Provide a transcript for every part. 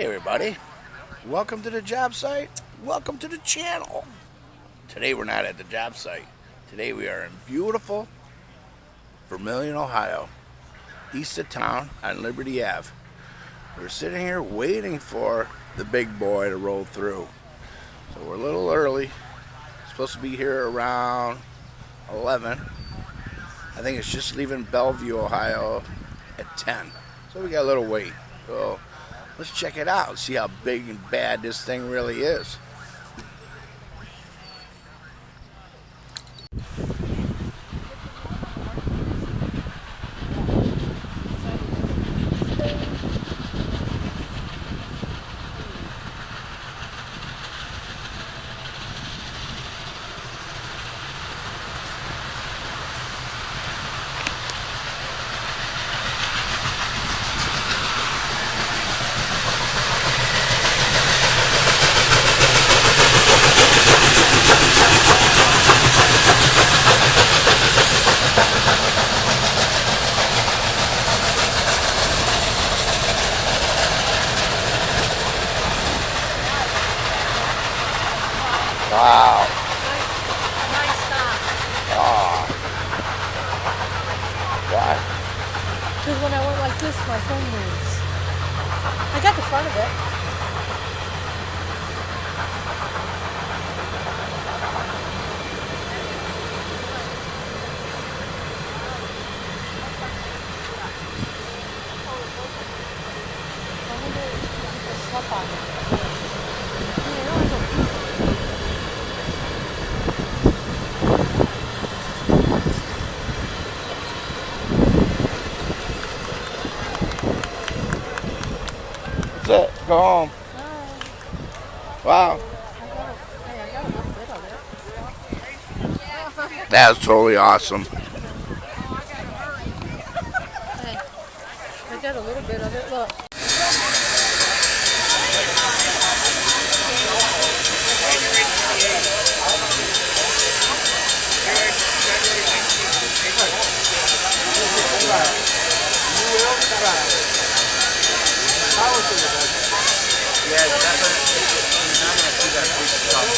Hey everybody, welcome to the job site. Welcome to the channel. Today we're not at the job site. Today we are in beautiful Vermilion, Ohio, east of town on Liberty Ave. We're sitting here waiting for the big boy to roll through. So we're a little early. Supposed to be here around 11. I think it's just leaving Bellevue, Ohio at 10. So we got a little wait. So let's check it out and see how big and bad this thing really is. Wow. Nice stop. Oh. God. Because when I went like this, my phone moves. I got the front of it. I wonder if people slept on it. That's it. Go home. Wow. I got a little bit of it. That's totally awesome. Hey, I got a little bit of it. Look. Yeah, definitely. You're not going to see that big stuff.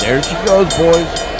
There she goes, boys.